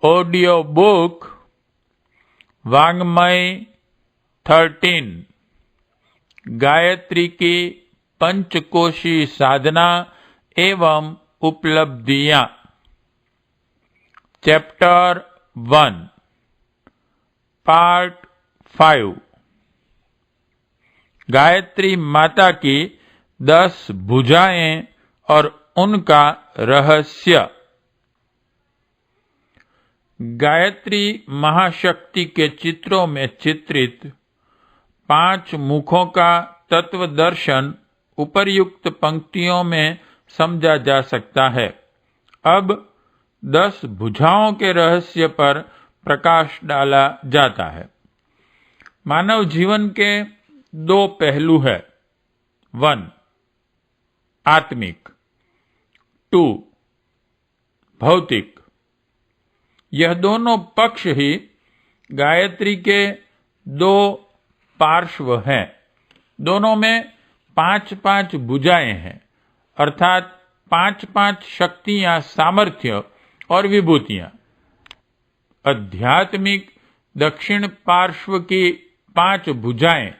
Audio book वाङ्मय 13 गायत्री की पंचकोशी साधना एवं उपलब्धियां। चैप्टर 1 पार्ट 5 गायत्री माता की 10 भुजाएं और उनका रहस्य। गायत्री महाशक्ति के चित्रों में चित्रित 5 मुखों का तत्व दर्शन उपर्युक्त पंक्तियों में समझा जा सकता है। अब 10 भुजाओं के रहस्य पर प्रकाश डाला जाता है। मानव जीवन के 2 पहलू है। 1 आत्मिक, 2 भौतिक। यह दोनों पक्ष ही गायत्री के 2 पार्श्व हैं। दोनों में 5-5 भुजाएं हैं, अर्थात 5-5 शक्तियां, सामर्थ्य और विभूतियां। आध्यात्मिक दक्षिण पार्श्व की 5 भुजाएं।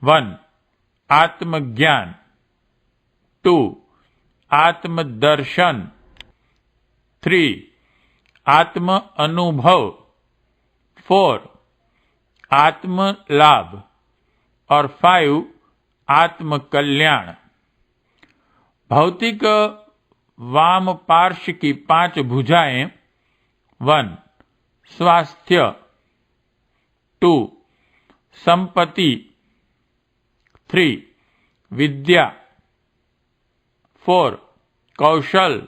1 आत्मज्ञान, 2 आत्मदर्शन, 3 आत्म अनुभव, 4 आत्म लाभ और 5 आत्म कल्याण। भौतिक वाम पार्श्व की 5 भुजाएं। 1 स्वास्थ्य, 2 संपत्ति, 3 विद्या, 4 कौशल,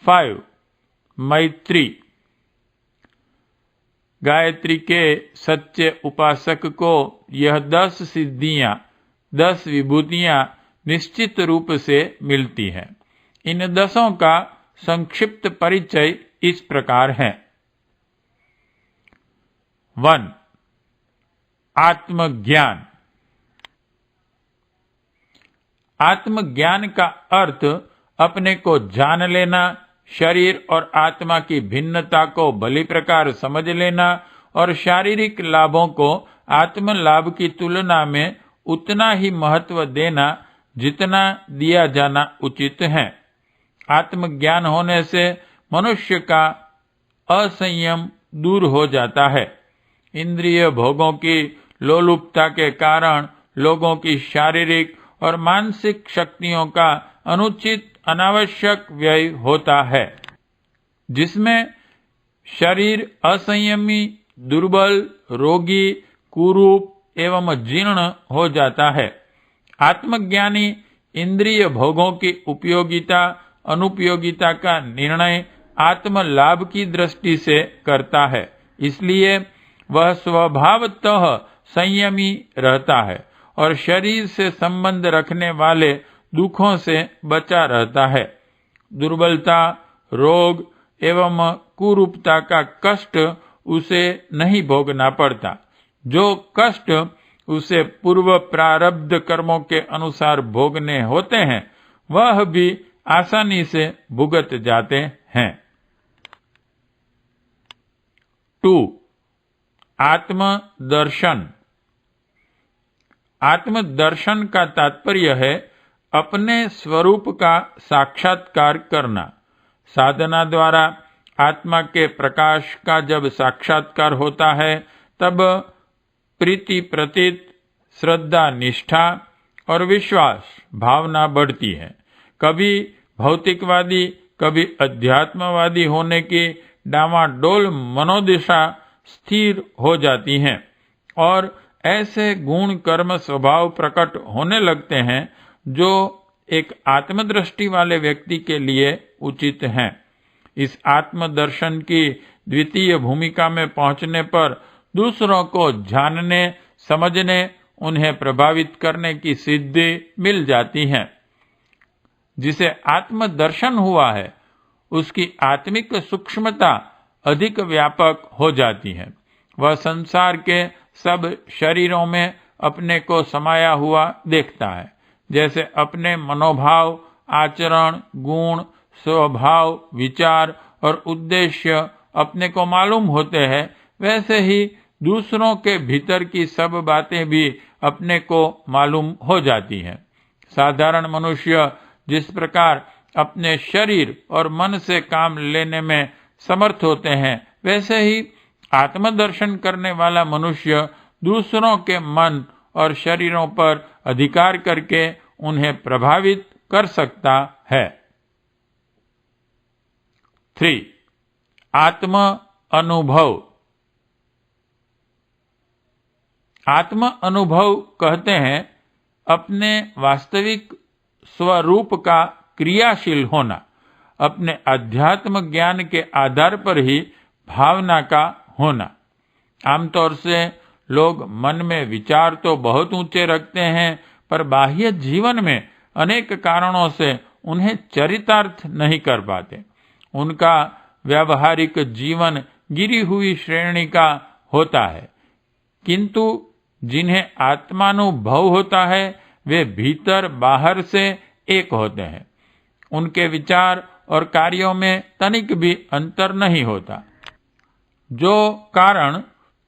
5 मैत्री। गायत्री के सच्चे उपासक को यह 10 सिद्धियां, 10 विभूतियां निश्चित रूप से मिलती हैं। इन 10 का संक्षिप्त परिचय इस प्रकार है। 1 आत्मज्ञान। आत्मज्ञान का अर्थ अपने को जान लेना, शरीर और आत्मा की भिन्नता को भली प्रकार समझ लेना और शारीरिक लाभों को आत्म लाभ की तुलना में उतना ही महत्व देना जितना दिया जाना उचित है। आत्मज्ञान होने से मनुष्य का असंयम दूर हो जाता है। इंद्रिय भोगों की लोलुपता के कारण लोगों की शारीरिक और मानसिक शक्तियों का अनुचित अनावश्यक व्यय होता है, जिसमें शरीर असंयमी, दुर्बल, रोगी, कुरूप एवं जीर्ण हो जाता है। आत्मज्ञानी इंद्रिय भोगों की उपयोगिता अनुपयोगिता का निर्णय आत्म लाभ की दृष्टि से करता है, इसलिए वह स्वभावतः संयमी रहता है और शरीर से संबंध रखने वाले दुखों से बचा रहता है। दुर्बलता, रोग एवं कुरूपता का कष्ट उसे नहीं भोगना पड़ता। जो कष्ट उसे पूर्व प्रारब्ध कर्मों के अनुसार भोगने होते हैं, वह भी आसानी से भुगत जाते हैं। 2 आत्मदर्शन। आत्मदर्शन का तात्पर्य है अपने स्वरूप का साक्षात्कार करना। साधना द्वारा आत्मा के प्रकाश का जब साक्षात्कार होता है, तब प्रीति प्रतीत, श्रद्धा, निष्ठा और विश्वास भावना बढ़ती है। कभी भौतिकवादी, कभी अध्यात्मवादी होने की डामाडोल मनोदशा स्थिर हो जाती है और ऐसे गुण कर्म स्वभाव प्रकट होने लगते हैं जो एक आत्मदृष्टि वाले व्यक्ति के लिए उचित हैं। इस आत्मदर्शन की द्वितीय भूमिका में पहुंचने पर दूसरों को जानने, समझने, उन्हें प्रभावित करने की सिद्धि मिल जाती है। जिसे आत्मदर्शन हुआ है, उसकी आत्मिक सूक्ष्मता अधिक व्यापक हो जाती है। वह संसार के सब शरीरों में अपने को समाया हुआ देखता है, जैसे अपने मनोभाव, आचरण, गुण, स्वभाव, विचार और उद्देश्य अपने को मालूम होते हैं, वैसे ही दूसरों के भीतर की सब बातें भी अपने को मालूम हो जाती हैं। साधारण मनुष्य जिस प्रकार अपने शरीर और मन से काम लेने में समर्थ होते हैं, वैसे ही आत्मदर्शन करने वाला मनुष्य दूसरों के मन और शरीरों पर अधिकार करके उन्हें प्रभावित कर सकता है। 3. आत्म अनुभव। आत्म अनुभव कहते हैं अपने वास्तविक स्वरूप का क्रियाशील होना, अपने अध्यात्म ज्ञान के आधार पर ही भावना का होना। आमतौर से लोग मन में विचार तो बहुत ऊंचे रखते हैं, पर बाह्य जीवन में अनेक कारणों से उन्हें चरितार्थ नहीं कर पाते। उनका व्यावहारिक जीवन गिरी हुई श्रेणी का होता है, किंतु जिन्हें आत्मानुभव होता है वे भीतर बाहर से एक होते हैं। उनके विचार और कार्यों में तनिक भी अंतर नहीं होता। जो कारण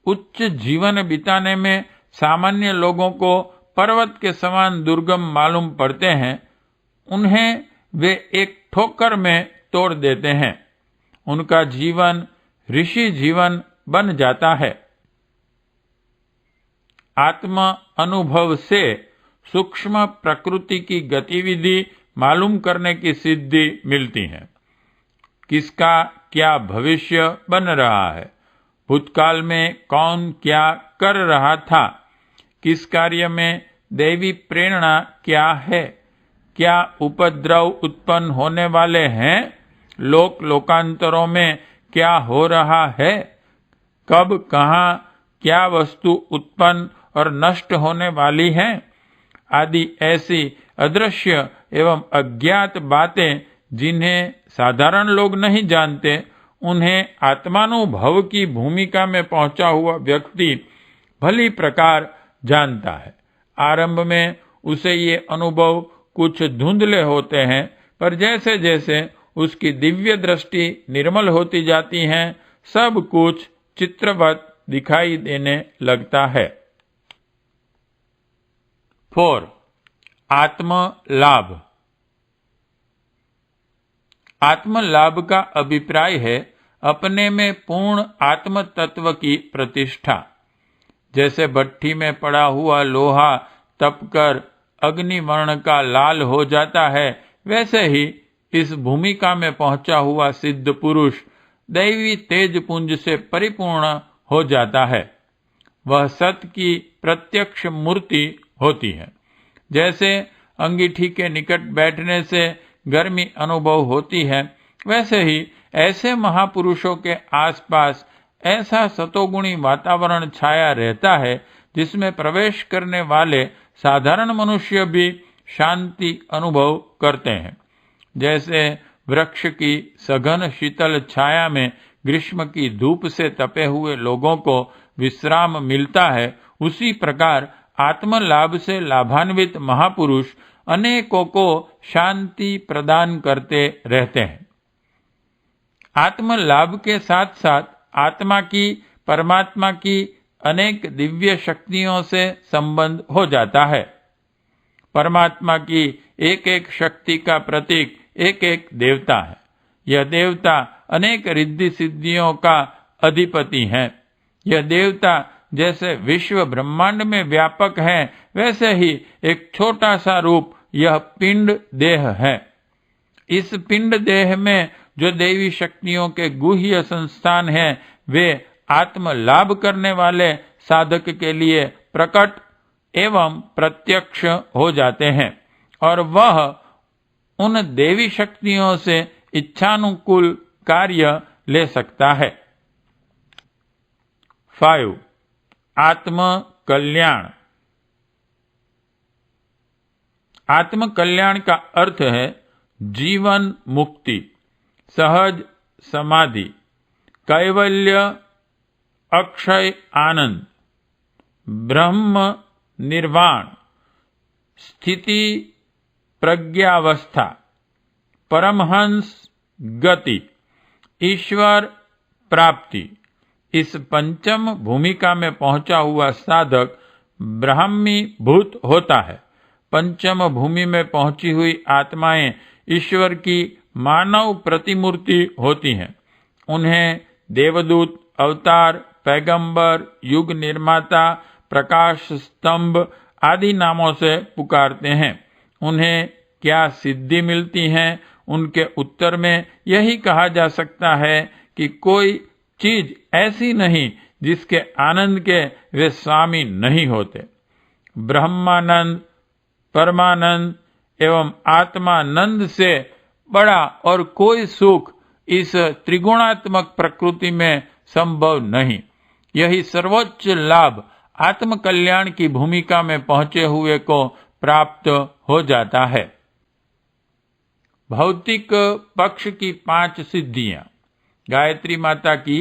उच्च जीवन बिताने में सामान्य लोगों को पर्वत के समान दुर्गम मालूम पड़ते हैं, उन्हें वे एक ठोकर में तोड़ देते हैं। उनका जीवन ऋषि जीवन बन जाता है। आत्म अनुभव से सूक्ष्म प्रकृति की गतिविधि मालूम करने की सिद्धि मिलती है। किसका क्या भविष्य बन रहा है, भूतकाल में कौन क्या कर रहा था, किस कार्य में दैवी प्रेरणा क्या है, क्या उपद्रव उत्पन्न होने वाले हैं, लोकांतरों में क्या हो रहा है, कब कहाँ क्या वस्तु उत्पन्न और नष्ट होने वाली है, आदि ऐसी अदृश्य एवं अज्ञात बातें जिन्हें साधारण लोग नहीं जानते, उन्हें आत्मानुभव की भूमिका में पहुंचा हुआ व्यक्ति भली प्रकार जानता है। आरंभ में उसे ये अनुभव कुछ धुंधले होते हैं, पर जैसे जैसे उसकी दिव्य दृष्टि निर्मल होती जाती है, सब कुछ चित्रवत दिखाई देने लगता है। 4. आत्म लाभ। आत्म लाभ का अभिप्राय है अपने में पूर्ण आत्म तत्व की प्रतिष्ठा। जैसे भट्ठी में पड़ा हुआ लोहा तपकर अग्निवर्ण का लाल हो जाता है, वैसे ही इस भूमिका में पहुंचा हुआ सिद्ध पुरुष दैवी तेज पुंज से परिपूर्ण हो जाता है। वह सत्य की प्रत्यक्ष मूर्ति होती है। जैसे अंगीठी के निकट बैठने से गर्मी अनुभव होती है, वैसे ही ऐसे महापुरुषों के आसपास ऐसा सतोगुणी वातावरण छाया रहता है जिसमें प्रवेश करने वाले साधारण मनुष्य भी शांति अनुभव करते हैं। जैसे वृक्ष की सघन शीतल छाया में ग्रीष्म की धूप से तपे हुए लोगों को विश्राम मिलता है, उसी प्रकार आत्मलाभ से लाभान्वित महापुरुष अनेकों को शांति प्रदान करते रहते हैं। आत्मलाभ के साथ साथ आत्मा की परमात्मा की अनेक दिव्य शक्तियों से संबंध हो जाता है। परमात्मा की एक एक शक्ति का प्रतीक एक एक देवता है। यह देवता अनेक रिद्धि सिद्धियों का अधिपति है। यह देवता जैसे विश्व ब्रह्मांड में व्यापक है, वैसे ही एक छोटा सा रूप यह पिंड देह है। इस पिंड देह में जो देवी शक्तियों के गुह्य संस्थान हैं, वे आत्म लाभ करने वाले साधक के लिए प्रकट एवं प्रत्यक्ष हो जाते हैं और वह उन देवी शक्तियों से इच्छानुकूल कार्य ले सकता है। 5. आत्म कल्याण। आत्म कल्याण का अर्थ है जीवन मुक्ति, सहज समाधि, कैवल्य, अक्षय आनंद, ब्रह्म निर्वाण, स्थिति प्रज्ञावस्था, परमहंस गति ईश्वर प्राप्ति। इस पंचम भूमिका में पहुंचा हुआ साधक ब्राह्मी भूत होता है। पंचम भूमि में पहुंची हुई आत्माएं ईश्वर की मानव प्रतिमूर्ति होती हैं। उन्हें देवदूत, अवतार, पैगंबर, युग निर्माता, प्रकाश स्तंभ आदि नामों से पुकारते हैं। उन्हें क्या सिद्धि मिलती है? उनके उत्तर में यही कहा जा सकता है कि कोई चीज ऐसी नहीं जिसके आनंद के वे स्वामी नहीं होते। ब्रह्मानंद, परमानंद एवं आत्मानंद से बड़ा और कोई सुख इस त्रिगुणात्मक प्रकृति में संभव नहीं। यही सर्वोच्च लाभ आत्म कल्याण की भूमिका में पहुंचे हुए को प्राप्त हो जाता है। भौतिक पक्ष की 5 सिद्धियां, गायत्री माता की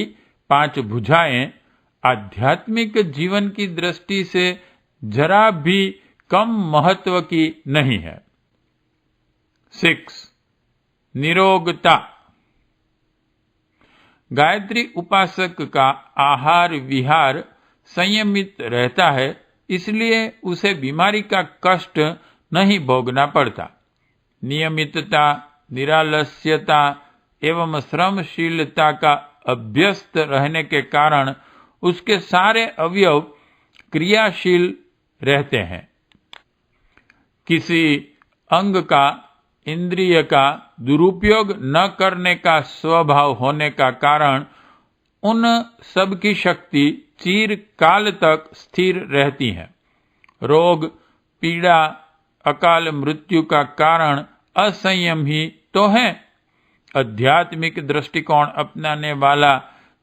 5 भुजाएं आध्यात्मिक जीवन की दृष्टि से जरा भी कम महत्व की नहीं है। 6. निरोगता। गायत्री उपासक का आहार विहार संयमित रहता है, इसलिए उसे बीमारी का कष्ट नहीं भोगना पड़ता। नियमितता, निरालस्यता एवं श्रमशीलता का अभ्यस्त रहने के कारण उसके सारे अवयव क्रियाशील रहते हैं। किसी अंग का, इंद्रिय का दुरुपयोग न करने का स्वभाव होने का कारण उन सब की शक्ति चिरकाल तक स्थिर रहती है। रोग, पीड़ा, अकाल मृत्यु का कारण असंयम ही तो है। आध्यात्मिक दृष्टिकोण अपनाने वाला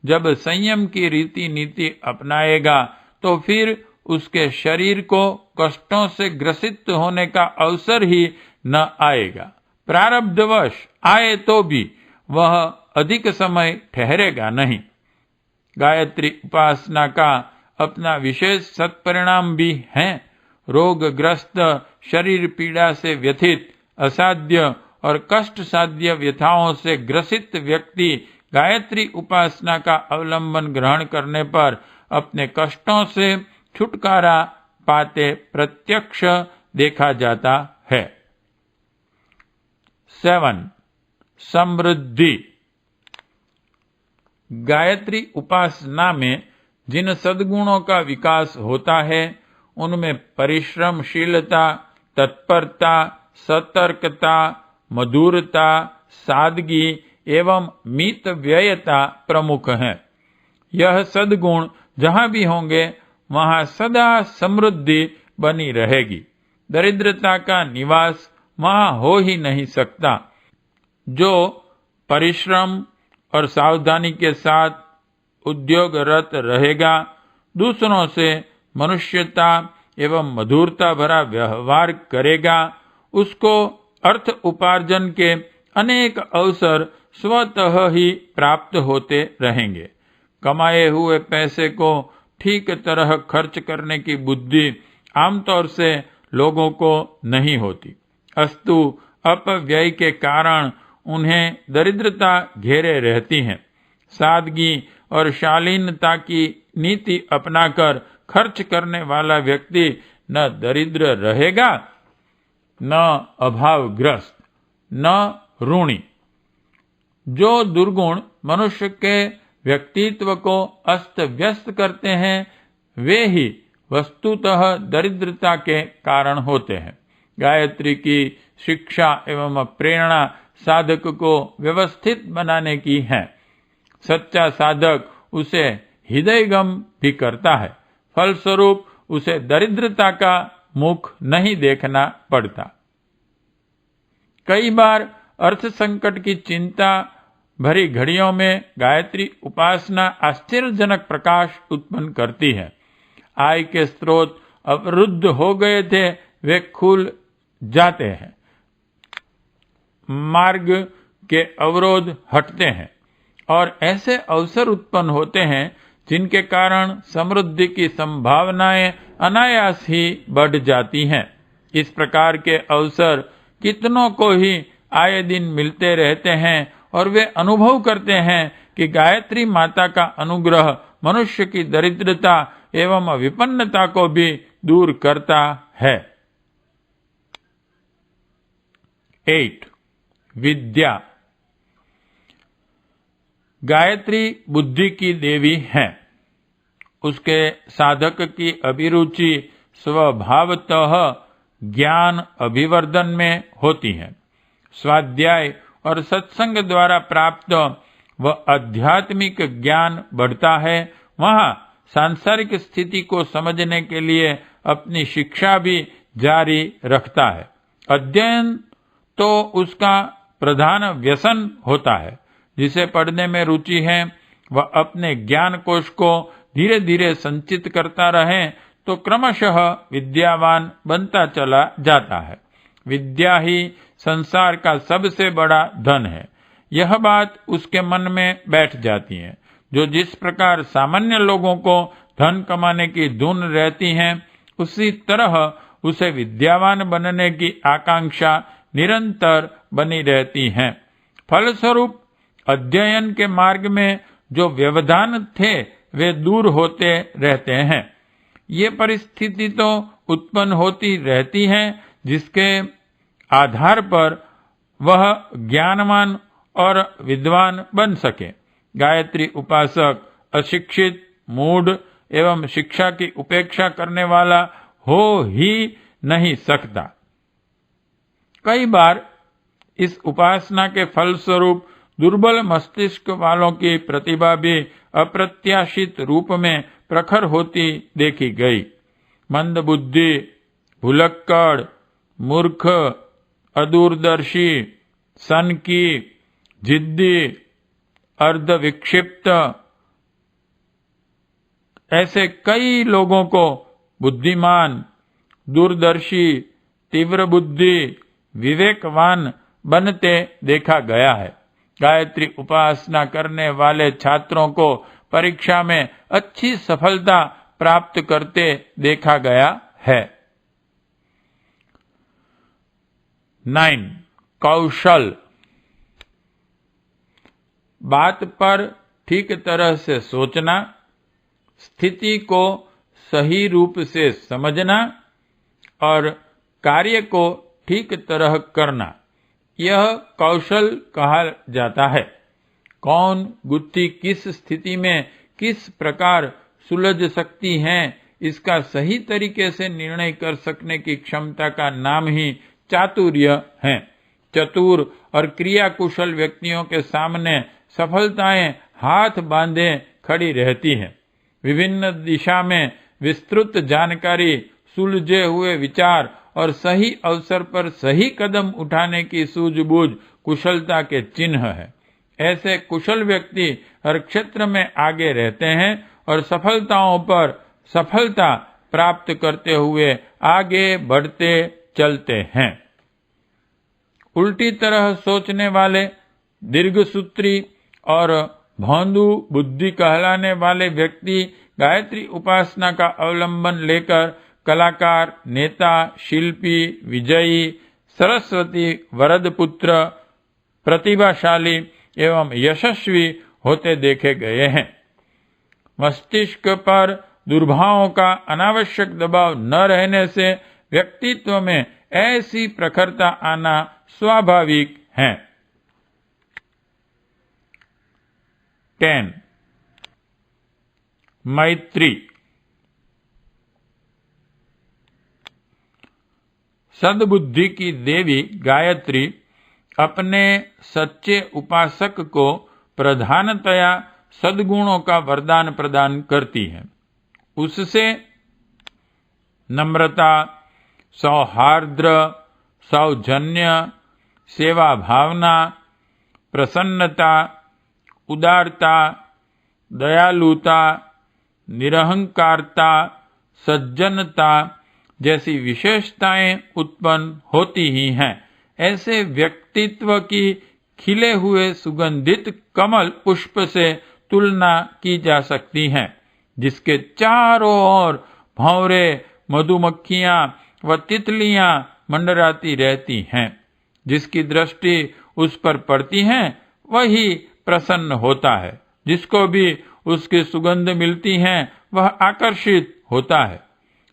जब संयम की रीति नीति अपनाएगा तो फिर उसके शरीर को कष्टों से ग्रसित होने का अवसर ही न आएगा। प्रारब्धवश आए तो भी वह अधिक समय ठहरेगा नहीं। गायत्री उपासना का अपना विशेष सत्परिणाम भी है। रोगग्रस्त, शरीर पीड़ा से व्यथित, असाध्य और कष्ट साध्य व्यथाओं से ग्रसित व्यक्ति गायत्री उपासना का अवलंबन ग्रहण करने पर अपने कष्टों से छुटकारा पाते प्रत्यक्ष देखा जाता है। 7. समृद्धि। गायत्री उपासना में जिन सद्गुणों का विकास होता है उनमें परिश्रमशीलता, तत्परता, सतर्कता, मधुरता, सादगी एवं मितव्ययता प्रमुख हैं। यह सद्गुण जहां भी होंगे वहां सदा समृद्धि बनी रहेगी। दरिद्रता का निवास वहां हो ही नहीं सकता। जो परिश्रम और सावधानी के साथ उद्योगरत रहेगा, दूसरों से मनुष्यता एवं मधुरता भरा व्यवहार करेगा, उसको अर्थ उपार्जन के अनेक अवसर स्वतः ही प्राप्त होते रहेंगे। कमाए हुए पैसे को ठीक तरह खर्च करने की बुद्धि आमतौर से लोगों को नहीं होती, अस्तु अपव्यय के कारण उन्हें दरिद्रता घेरे रहती है। सादगी और शालीनता की नीति अपनाकर खर्च करने वाला व्यक्ति न दरिद्र रहेगा, न अभावग्रस्त, न ऋणी। जो दुर्गुण मनुष्य के व्यक्तित्व को अस्त व्यस्त करते हैं वे ही वस्तुतः दरिद्रता के कारण होते हैं। गायत्री की शिक्षा एवं प्रेरणा साधक को व्यवस्थित बनाने की है। सच्चा साधक उसे हृदयगम भी करता है, फलस्वरूप उसे दरिद्रता का मुख नहीं देखना पड़ता। कई बार अर्थ संकट की चिंता भरी घड़ियों में गायत्री उपासना आश्चर्यजनक प्रकाश उत्पन्न करती है। आय के स्रोत अवरुद्ध हो गए थे, वे खुल जाते हैं। मार्ग के अवरोध हटते हैं और ऐसे अवसर उत्पन्न होते हैं जिनके कारण समृद्धि की संभावनाएं अनायास ही बढ़ जाती हैं। इस प्रकार के अवसर कितनों को ही आए दिन मिलते रहते हैं और वे अनुभव करते हैं कि गायत्री माता का अनुग्रह मनुष्य की दरिद्रता एवं विपन्नता को भी दूर करता है। 8. विद्या। गायत्री बुद्धि की देवी है। उसके साधक की अभिरुचि स्वभावतः ज्ञान अभिवर्धन में होती है। स्वाध्याय और सत्संग द्वारा प्राप्त व आध्यात्मिक ज्ञान बढ़ता है। वहाँ सांसारिक स्थिति को समझने के लिए अपनी शिक्षा भी जारी रखता है। अध्ययन तो उसका प्रधान व्यसन होता है। जिसे पढ़ने में रुचि है वह अपने ज्ञान कोश को धीरे धीरे संचित करता रहे तो क्रमशः विद्यावान बनता चला जाता है। विद्या ही संसार का सबसे बड़ा धन है। यह बात उसके मन में बैठ जाती है। जो जिस प्रकार सामान्य लोगों को धन कमाने की धुन रहती है, उसी तरह उसे विद्यावान बनने की आकांक्षा निरंतर बनी रहती है। फलस्वरूप अध्ययन के मार्ग में जो व्यवधान थे वे दूर होते रहते हैं। ये परिस्थिति तो उत्पन्न होती रहती है जिसके आधार पर वह ज्ञानवान और विद्वान बन सके। गायत्री उपासक अशिक्षित, मूढ़ एवं शिक्षा की उपेक्षा करने वाला हो ही नहीं सकता। कई बार इस उपासना के फलस्वरूप दुर्बल मस्तिष्क वालों की प्रतिभा भी अप्रत्याशित रूप में प्रखर होती देखी गई। मंदबुद्धि, भुलक्कड़, मूर्ख, अदूरदर्शी, सनकी, जिद्दी, अर्धविक्षिप्त, ऐसे कई लोगों को बुद्धिमान, दूरदर्शी, तीव्र बुद्धि, विवेकवान बनते देखा गया है। गायत्री उपासना करने वाले छात्रों को परीक्षा में अच्छी सफलता प्राप्त करते देखा गया है। 9. कौशल। बात पर ठीक तरह से सोचना, स्थिति को सही रूप से समझना और कार्य को ठीक तरह करना, यह कौशल कहा जाता है। कौन गुत्थी किस स्थिति में किस प्रकार सुलझ सकती है, इसका सही तरीके से निर्णय कर सकने की क्षमता का नाम ही चातुर्य है। चतुर और क्रियाकुशल व्यक्तियों के सामने सफलताएं हाथ बांधे खड़ी रहती हैं। विभिन्न दिशा में विस्तृत जानकारी, सुलझे हुए विचार और सही अवसर पर सही कदम उठाने की सूझबूझ कुशलता के चिन्ह है। ऐसे कुशल व्यक्ति हर क्षेत्र में आगे रहते हैं और सफलताओं पर सफलता प्राप्त करते हुए आगे बढ़ते चलते हैं। उल्टी तरह सोचने वाले, दीर्घसूत्री और भौंदू बुद्धि कहलाने वाले व्यक्ति गायत्री उपासना का अवलंबन लेकर कलाकार, नेता, शिल्पी, विजयी, सरस्वती वरदपुत्र, प्रतिभाशाली एवं यशस्वी होते देखे गए हैं। मस्तिष्क पर दुर्भावों का अनावश्यक दबाव न रहने से व्यक्तित्व में ऐसी प्रखरता आना स्वाभाविक है। 10. मैत्री। सद्बुद्धि की देवी गायत्री अपने सच्चे उपासक को प्रधानतया सद्गुणों का वरदान प्रदान करती है। उससे नम्रता, सौहार्द्र, सौजन्य, सेवा भावना, प्रसन्नता, उदारता, दयालुता, निरहंकारता, सज्जनता जैसी विशेषताएं उत्पन्न होती ही हैं। ऐसे व्यक्तित्व की खिले हुए सुगंधित कमल पुष्प से तुलना की जा सकती है, जिसके चारों ओर भंवरे, मधुमक्खियां व तितलियां मंडराती रहती हैं। जिसकी दृष्टि उस पर पड़ती है वही प्रसन्न होता है। जिसको भी उसकी सुगंध मिलती है वह आकर्षित होता है।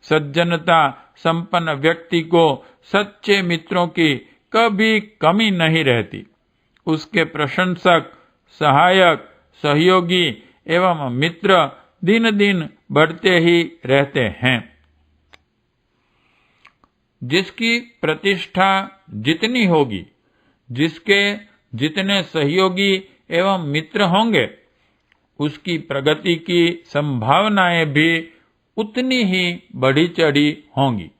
सज्जनता संपन्न व्यक्ति को सच्चे मित्रों की कभी कमी नहीं रहती। उसके प्रशंसक, सहायक, सहयोगी एवं मित्र दिन दिन बढ़ते ही रहते हैं। जिसकी प्रतिष्ठा जितनी होगी, जिसके जितने सहयोगी एवं मित्र होंगे, उसकी प्रगति की संभावनाएं भी उतनी ही बढ़ी चढ़ी होंगी।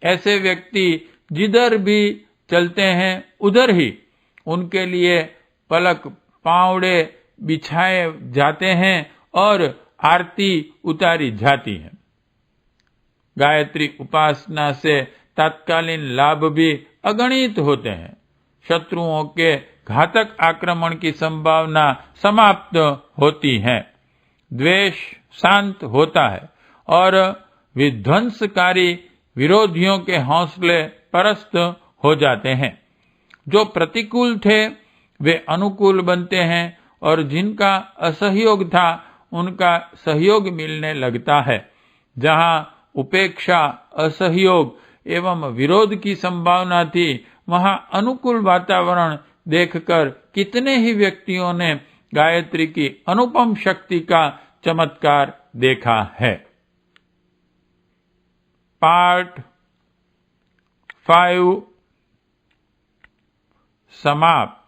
ऐसे व्यक्ति जिधर भी चलते हैं उधर ही उनके लिए पलक पावड़े बिछाए जाते हैं और आरती उतारी जाती है। गायत्री उपासना से तात्कालीन लाभ भी अगणित होते हैं। शत्रुओं के घातक आक्रमण की संभावना समाप्त होती है। द्वेष शांत होता है और विध्वंसकारी विरोधियों के हौसले परस्त हो जाते हैं। जो प्रतिकूल थे वे अनुकूल बनते हैं और जिनका असहयोग था उनका सहयोग मिलने लगता है। जहां उपेक्षा, असहयोग एवं विरोध की संभावना थी, वहां अनुकूल वातावरण देखकर कितने ही व्यक्तियों ने गायत्री की अनुपम शक्ति का चमत्कार देखा है। पार्ट 5 समाप्त।